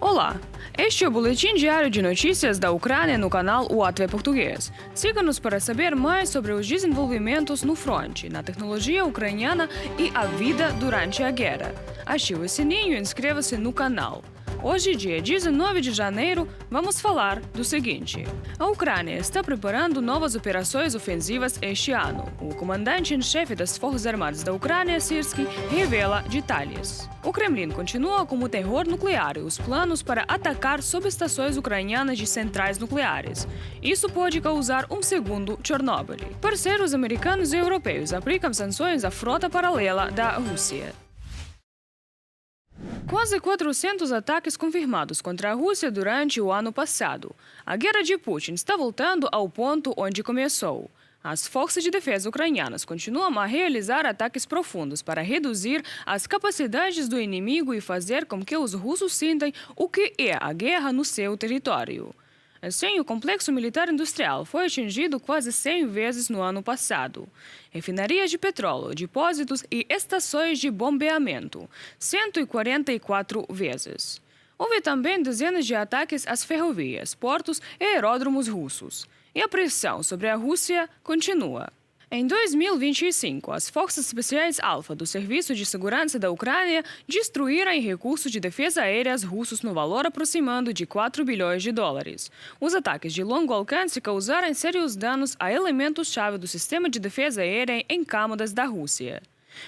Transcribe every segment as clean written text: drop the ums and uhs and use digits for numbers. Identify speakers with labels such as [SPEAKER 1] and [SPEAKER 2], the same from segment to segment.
[SPEAKER 1] Olá, este é o Boletim Diário de Notícias da Ucrânia no canal UATV Português. Siga-nos para saber mais sobre os desenvolvimentos no fronte, na tecnologia ucraniana e a vida durante a guerra. Ative o sininho e inscreva-se no canal. Hoje, dia 19 de janeiro, vamos falar do seguinte. A Ucrânia está preparando novas operações ofensivas este ano. O comandante em chefe das Forças Armadas da Ucrânia, Syrskyi, revela detalhes. O Kremlin continua com o terror nuclear e os planos para atacar subestações ucranianas de centrais nucleares. Isso pode causar um segundo Chernobyl. Parceiros americanos e europeus aplicam sanções à frota paralela da Rússia. Quase 400 ataques confirmados contra a Rússia durante o ano passado. A guerra de Putin está voltando ao ponto onde começou. As forças de defesa ucranianas continuam a realizar ataques profundos para reduzir as capacidades do inimigo e fazer com que os russos sintam o que é a guerra no seu território. Assim, o complexo militar industrial foi atingido quase 100 vezes no ano passado. Refinarias de petróleo, depósitos e estações de bombeamento, 144 vezes. Houve também dezenas de ataques às ferrovias, portos e aeródromos russos. E a pressão sobre a Rússia continua. Em 2025, as Forças Especiais Alfa do Serviço de Segurança da Ucrânia destruíram recursos de defesa aéreas russos no valor aproximando de 4 bilhões de dólares. Os ataques de longo alcance causaram sérios danos a elementos-chave do sistema de defesa aérea em câmaras da Rússia.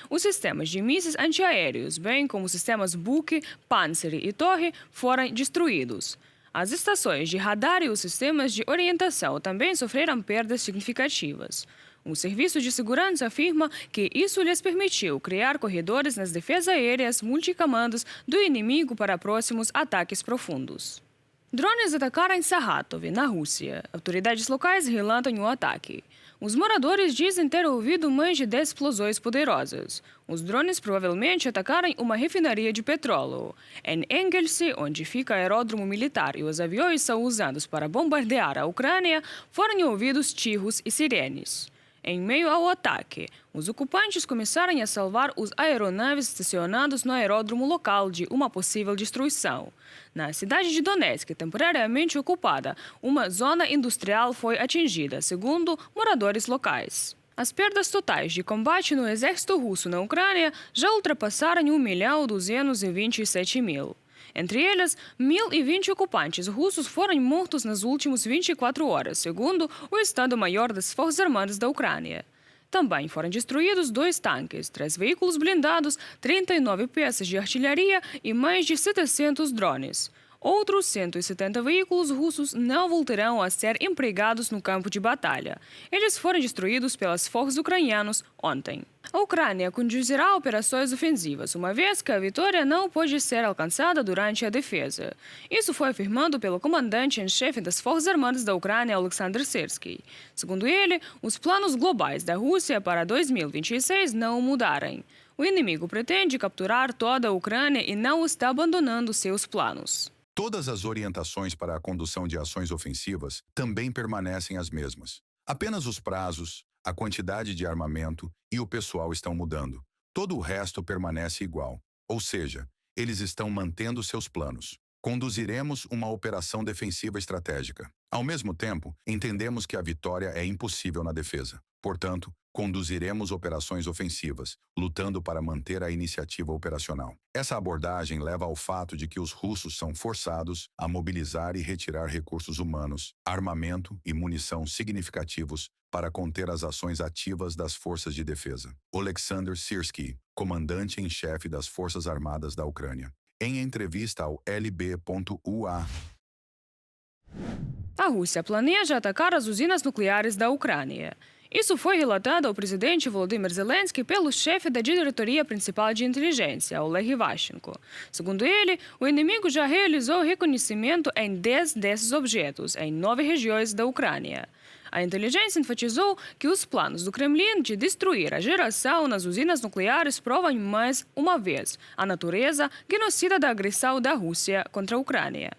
[SPEAKER 1] Os sistemas de mísseis antiaéreos, bem como os sistemas Buk, Pantsir e Torre, foram destruídos. As estações de radar e os sistemas de orientação também sofreram perdas significativas. O Serviço de Segurança afirma que isso lhes permitiu criar corredores nas defesas aéreas multicomandos do inimigo para próximos ataques profundos. Drones atacaram Saratov, na Rússia. Autoridades locais relatam o ataque. Os moradores dizem ter ouvido mais de 10 explosões poderosas. Os drones provavelmente atacaram uma refinaria de petróleo. Em Engelsy, onde fica o aeródromo militar e os aviões são usados para bombardear a Ucrânia, foram ouvidos tiros e sirenes. Em meio ao ataque, os ocupantes começaram a salvar os aeronaves estacionados no aeródromo local de uma possível destruição. Na cidade de Donetsk, temporariamente ocupada, uma zona industrial foi atingida, segundo moradores locais. As perdas totais de combate no exército russo na Ucrânia já ultrapassaram 1.227.000. Entre eles, 1.020 ocupantes russos foram mortos nas últimas 24 horas, segundo o Estado-Maior das Forças Armadas da Ucrânia. Também foram destruídos 2 tanques, 3 veículos blindados, 39 peças de artilharia e mais de 700 drones. Outros 170 veículos russos não voltarão a ser empregados no campo de batalha. Eles foram destruídos pelas forças ucranianas ontem. A Ucrânia conduzirá operações ofensivas, uma vez que a vitória não pode ser alcançada durante a defesa. Isso foi afirmado pelo comandante em chefe das Forças Armadas da Ucrânia, Oleksandr Syrskyi. Segundo ele, os planos globais da Rússia para 2026 não mudaram. O inimigo pretende capturar toda a Ucrânia e não está abandonando seus planos.
[SPEAKER 2] Todas as orientações para a condução de ações ofensivas também permanecem as mesmas. Apenas os prazos, a quantidade de armamento e o pessoal estão mudando. Todo o resto permanece igual. Ou seja, eles estão mantendo seus planos. Conduziremos uma operação defensiva estratégica. Ao mesmo tempo, entendemos que a vitória é impossível na defesa. Portanto, conduziremos operações ofensivas, lutando para manter a iniciativa operacional. Essa abordagem leva ao fato de que os russos são forçados a mobilizar e retirar recursos humanos, armamento e munição significativos para conter as ações ativas das forças de defesa. Oleksandr Syrskyi, comandante em chefe das Forças Armadas da Ucrânia, em entrevista ao LB.UA.
[SPEAKER 1] A Rússia planeja atacar as usinas nucleares da Ucrânia. Isso foi relatado ao presidente Volodymyr Zelensky pelo chefe da diretoria principal de inteligência, Oleg Ivashchenko. Segundo ele, o inimigo já realizou reconhecimento em 10 desses objetos, em 9 regiões da Ucrânia. A inteligência enfatizou que os planos do Kremlin de destruir a geração nas usinas nucleares provam mais uma vez a natureza genocida da agressão da Rússia contra a Ucrânia.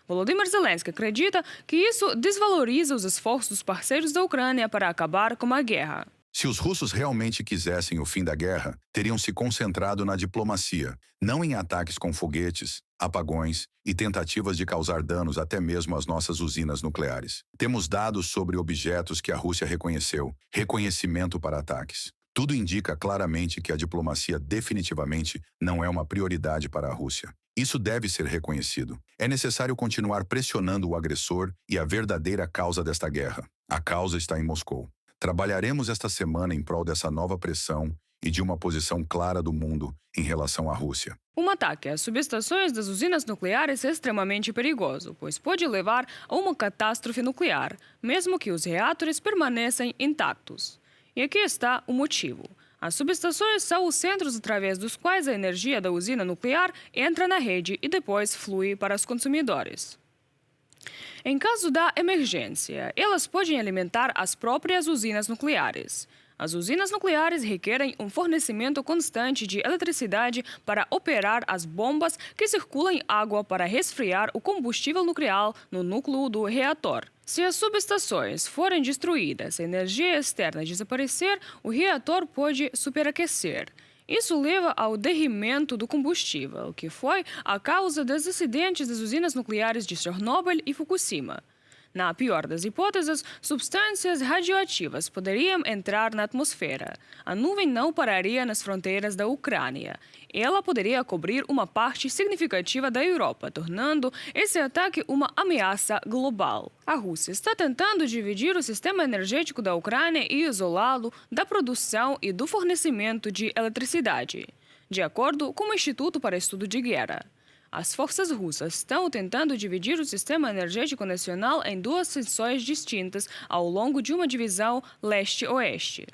[SPEAKER 1] Volodymyr Zelensky acredita que isso desvaloriza os esforços dos parceiros da Ucrânia para acabar com a guerra.
[SPEAKER 2] Se os russos realmente quisessem o fim da guerra, teriam se concentrado na diplomacia, não em ataques com foguetes, apagões e tentativas de causar danos até mesmo às nossas usinas nucleares. Temos dados sobre objetos que a Rússia reconheceu, reconhecimento para ataques. Tudo indica claramente que a diplomacia definitivamente não é uma prioridade para a Rússia. Isso deve ser reconhecido. É necessário continuar pressionando o agressor e a verdadeira causa desta guerra. A causa está em Moscou. Trabalharemos esta semana em prol dessa nova pressão e de uma posição clara do mundo em relação à Rússia.
[SPEAKER 1] Um ataque às subestações das usinas nucleares é extremamente perigoso, pois pode levar a uma catástrofe nuclear, mesmo que os reatores permaneçam intactos. E aqui está o motivo. As subestações são os centros através dos quais a energia da usina nuclear entra na rede e depois flui para os consumidores. Em caso da emergência, elas podem alimentar as próprias usinas nucleares. As usinas nucleares requerem um fornecimento constante de eletricidade para operar as bombas que circulam água para resfriar o combustível nuclear no núcleo do reator. Se as subestações forem destruídas e a energia externa desaparecer, o reator pode superaquecer. Isso leva ao derramamento do combustível, que foi a causa dos acidentes das usinas nucleares de Chernobyl e Fukushima. Na pior das hipóteses, substâncias radioativas poderiam entrar na atmosfera. A nuvem não pararia nas fronteiras da Ucrânia. Ela poderia cobrir uma parte significativa da Europa, tornando esse ataque uma ameaça global. A Rússia está tentando dividir o sistema energético da Ucrânia e isolá-lo da produção e do fornecimento de eletricidade, de acordo com o Instituto para Estudo de Guerra. As forças russas estão tentando dividir o sistema energético nacional em duas seções distintas ao longo de uma divisão leste-oeste.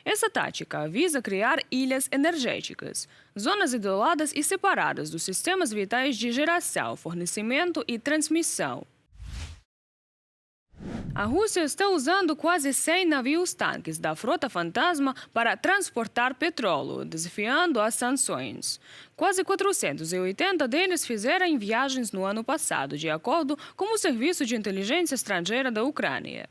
[SPEAKER 1] Essa tática visa criar ilhas energéticas, zonas isoladas e separadas dos sistemas vitais de geração, fornecimento e transmissão. A Rússia está usando quase 100 navios-tanques da Frota Fantasma para transportar petróleo, desafiando as sanções. Quase 480 deles fizeram viagens no ano passado, de acordo com o Serviço de Inteligência Estrangeira da Ucrânia.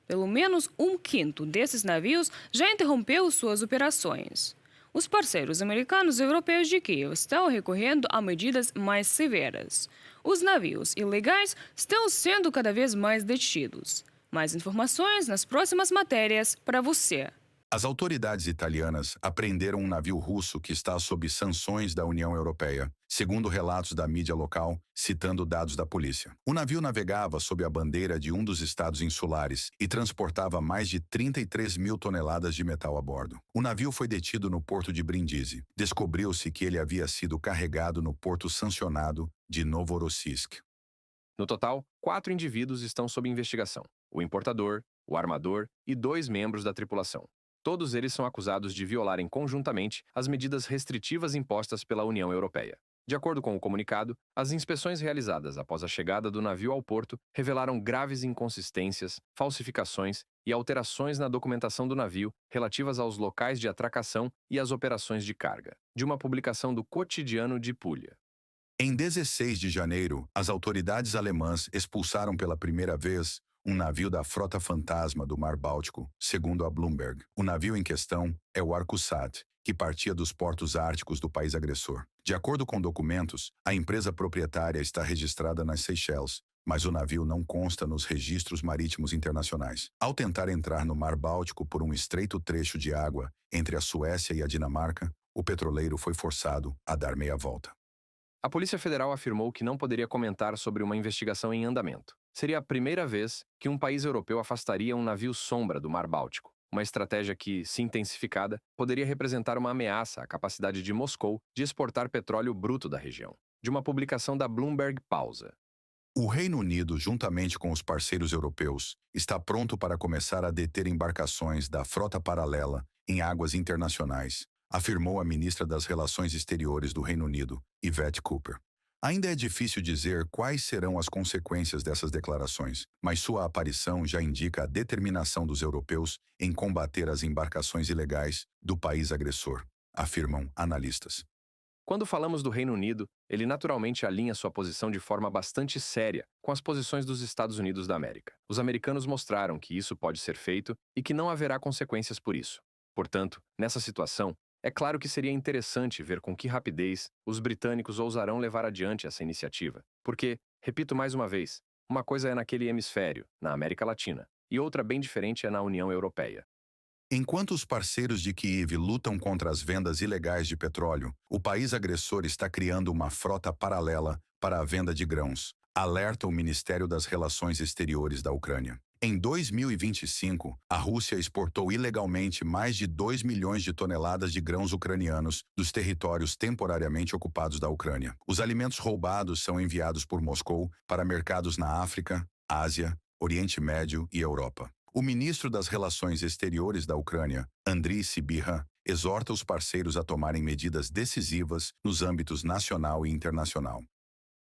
[SPEAKER 1] Pelo menos um quinto desses navios já interrompeu suas operações. Os parceiros americanos e europeus de Kiev estão recorrendo a medidas mais severas. Os navios ilegais estão sendo cada vez mais detidos. Mais informações nas próximas matérias para você.
[SPEAKER 2] As autoridades italianas apreenderam um navio russo que está sob sanções da União Europeia, segundo relatos da mídia local, citando dados da polícia. O navio navegava sob a bandeira de um dos estados insulares e transportava mais de 33 mil toneladas de metal a bordo. O navio foi detido no porto de Brindisi. Descobriu-se que ele havia sido carregado no porto sancionado de Novorossiysk.
[SPEAKER 3] No total, 4 indivíduos estão sob investigação: o importador, o armador e 2 membros da tripulação. Todos eles são acusados de violarem conjuntamente as medidas restritivas impostas pela União Europeia. De acordo com o comunicado, as inspeções realizadas após a chegada do navio ao porto revelaram graves inconsistências, falsificações e alterações na documentação do navio relativas aos locais de atracação e às operações de carga, de uma publicação do Cotidiano de Puglia.
[SPEAKER 2] Em 16 de janeiro, as autoridades alemãs expulsaram pela primeira vez um navio da Frota Fantasma do Mar Báltico, segundo a Bloomberg. O navio em questão é o Arcusat, que partia dos portos árticos do país agressor. De acordo com documentos, a empresa proprietária está registrada nas Seychelles, mas o navio não consta nos registros marítimos internacionais. Ao tentar entrar no Mar Báltico por um estreito trecho de água entre a Suécia e a Dinamarca, o petroleiro foi forçado a dar meia volta.
[SPEAKER 3] A Polícia Federal afirmou que não poderia comentar sobre uma investigação em andamento. Seria a primeira vez que um país europeu afastaria um navio sombra do Mar Báltico, uma estratégia que, se intensificada, poderia representar uma ameaça à capacidade de Moscou de exportar petróleo bruto da região. De uma publicação da Bloomberg Pausa.
[SPEAKER 2] O Reino Unido, juntamente com os parceiros europeus, está pronto para começar a deter embarcações da frota paralela em águas internacionais, afirmou a ministra das Relações Exteriores do Reino Unido, Yvette Cooper. Ainda é difícil dizer quais serão as consequências dessas declarações, mas sua aparição já indica a determinação dos europeus em combater as embarcações ilegais do país agressor, afirmam analistas.
[SPEAKER 3] Quando falamos do Reino Unido, ele naturalmente alinha sua posição de forma bastante séria com as posições dos Estados Unidos da América. Os americanos mostraram que isso pode ser feito e que não haverá consequências por isso. Portanto, nessa situação, é claro que seria interessante ver com que rapidez os britânicos ousarão levar adiante essa iniciativa. Porque, repito mais uma vez, uma coisa é naquele hemisfério, na América Latina, e outra bem diferente é na União Europeia.
[SPEAKER 2] Enquanto os parceiros de Kiev lutam contra as vendas ilegais de petróleo, o país agressor está criando uma frota paralela para a venda de grãos, alerta o Ministério das Relações Exteriores da Ucrânia. Em 2025, a Rússia exportou ilegalmente mais de 2 milhões de toneladas de grãos ucranianos dos territórios temporariamente ocupados da Ucrânia. Os alimentos roubados são enviados por Moscou para mercados na África, Ásia, Oriente Médio e Europa. O ministro das Relações Exteriores da Ucrânia, Andriy Sybiha, exorta os parceiros a tomarem medidas decisivas nos âmbitos nacional e internacional.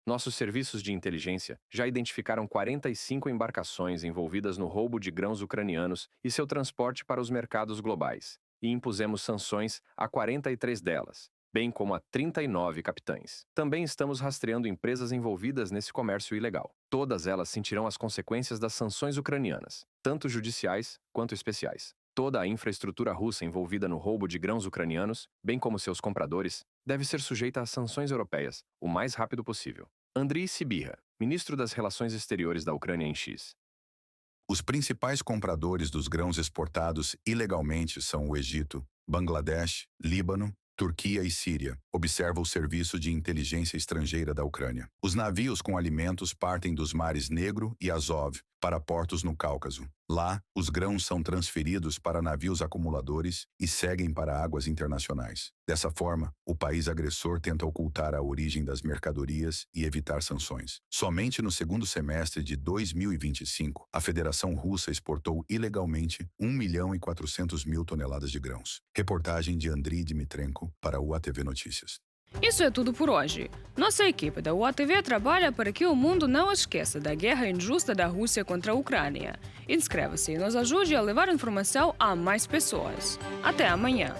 [SPEAKER 3] Nossos serviços de inteligência já identificaram 45 embarcações envolvidas no roubo de grãos ucranianos e seu transporte para os mercados globais, e impusemos sanções a 43 delas, bem como a 39 capitães. Também estamos rastreando empresas envolvidas nesse comércio ilegal. Todas elas sentirão as consequências das sanções ucranianas, tanto judiciais quanto especiais. Toda a infraestrutura russa envolvida no roubo de grãos ucranianos, bem como seus compradores, deve ser sujeita às sanções europeias o mais rápido possível. Andriy Sybiha, ministro das Relações Exteriores da Ucrânia em X.
[SPEAKER 2] Os principais compradores dos grãos exportados ilegalmente são o Egito, Bangladesh, Líbano, Turquia e Síria, observa o Serviço de Inteligência Estrangeira da Ucrânia. Os navios com alimentos partem dos mares Negro e Azov para portos no Cáucaso. Lá, os grãos são transferidos para navios acumuladores e seguem para águas internacionais. Dessa forma, o país agressor tenta ocultar a origem das mercadorias e evitar sanções. Somente no segundo semestre de 2025, a Federação Russa exportou ilegalmente 1.400.000 toneladas de grãos. Reportagem de Andriy Dmitrenko para o UATV Notícias.
[SPEAKER 1] Isso é tudo por hoje. Nossa equipe da UATV trabalha para que o mundo não esqueça da guerra injusta da Rússia contra a Ucrânia. Inscreva-se e nos ajude a levar informação a mais pessoas. Até amanhã!